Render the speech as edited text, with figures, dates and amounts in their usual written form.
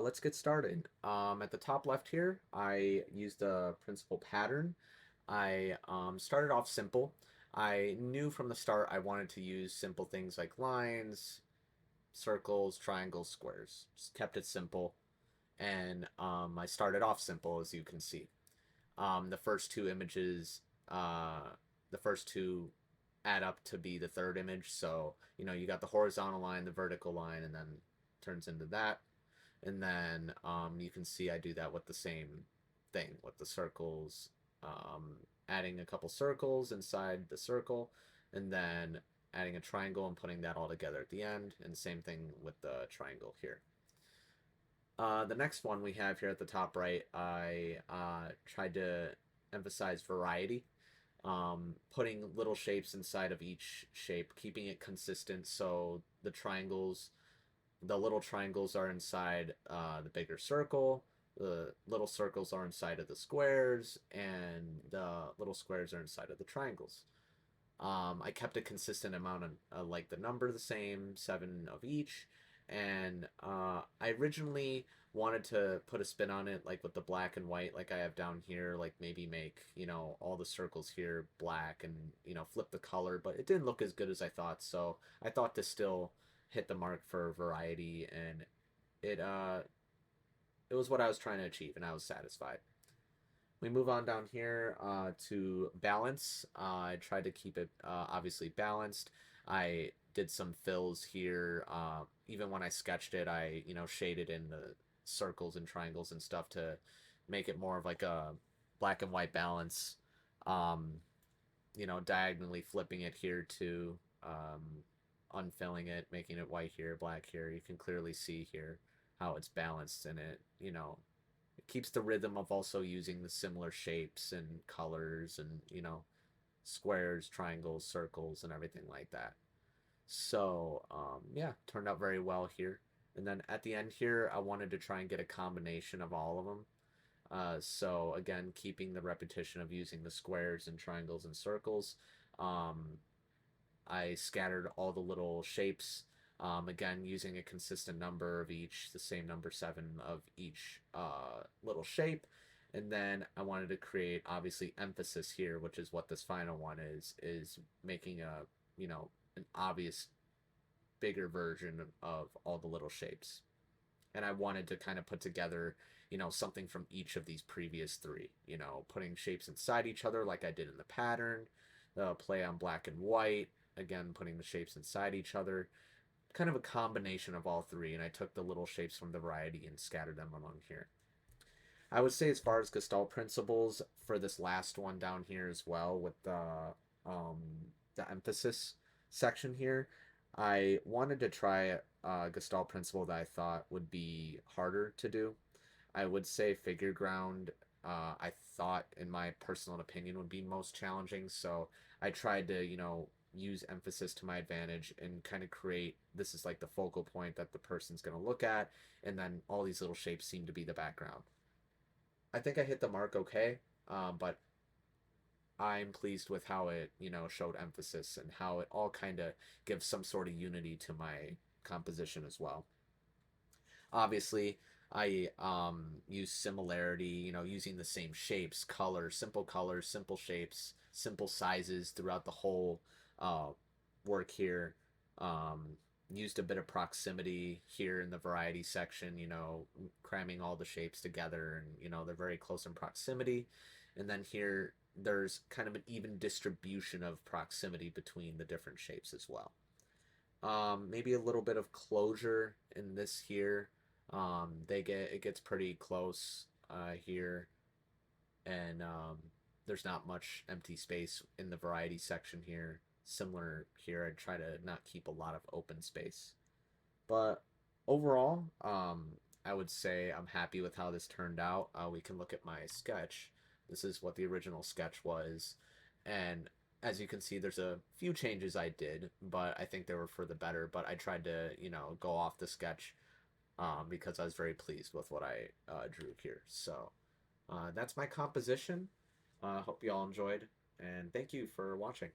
let's get started. At the top left here, I used a principal pattern. I started off simple. I knew from the start I wanted to use simple things like lines, circles, triangles, squares. Just kept it simple. And I started off simple, as you can see. The first two images, the first two add up to be the third image. So, you got the horizontal line, the vertical line, and then turns into that. And then you can see I do that with the same thing with the circles, adding a couple circles inside the circle, and then adding a triangle and putting that all together at the end. And same thing with the triangle here. The next one we have here at the top right, I tried to emphasize variety, putting little shapes inside of each shape, keeping it consistent so the little triangles are inside the bigger circle, the little circles are inside of the squares, and the little squares are inside of the triangles. I kept a consistent amount of like the number the same, seven of each, and I originally wanted to put a spin on it, like with the black and white, like I have down here, like maybe make all the circles here black and flip the color, but it didn't look as good as I thought. So I thought to still hit the mark for variety, and it uh it was what I was trying to achieve, and I was satisfied. We move on down here to balance. I tried to keep it obviously balanced. I did some fills here. Even when I sketched it, I shaded in the circles and triangles and stuff to make it more of like a black and white balance. Um, diagonally flipping it here to unfilling it, making it white here, black here. You can clearly see here how it's balanced, and it keeps the rhythm of also using the similar shapes and colors and squares, triangles, circles, and everything like that. So yeah, turned out very well here. And then at the end here, I wanted to try and get a combination of all of them. So again, keeping the repetition of using the squares and triangles and circles. Um, I scattered all the little shapes. Again, using a consistent number of each, the same number seven of each little shape. And then I wanted to create obviously emphasis here, which is what this final one is making an obvious bigger version of all the little shapes. And I wanted to kind of put together, something from each of these previous three, putting shapes inside each other like I did in the pattern, the play on black and white, again, putting the shapes inside each other, kind of a combination of all three. And I took the little shapes from the variety and scattered them among here. I would say, as far as Gestalt principles, for this last one down here as well, with um, the emphasis section here, I wanted to try a Gestalt principle that I thought would be harder to do. I would say figure ground, I thought, in my personal opinion, would be most challenging. So I tried to, use emphasis to my advantage and kind of create this is like the focal point that the person's going to look at, and then all these little shapes seem to be the background. I think I hit the mark okay, but I'm pleased with how it, showed emphasis and how it all kind of gives some sort of unity to my composition as well. Obviously, I use similarity, using the same shapes, colors, simple shapes, simple sizes throughout the whole uh, work here. Um, Used a bit of proximity here in the variety section, cramming all the shapes together, and they're very close in proximity. And then here there's kind of an even distribution of proximity between the different shapes as well. Maybe a little bit of closure in this here. It gets pretty close here, and there's not much empty space in the variety section here. Similar here, I try to not keep a lot of open space. But overall, I would say I'm happy with how this turned out. We can look at my sketch. This is what the original sketch was. And as you can see, there's a few changes I did, but I think they were for the better. But I tried to, go off the sketch because I was very pleased with what I drew here. So that's my composition. Hope you all enjoyed, and thank you for watching.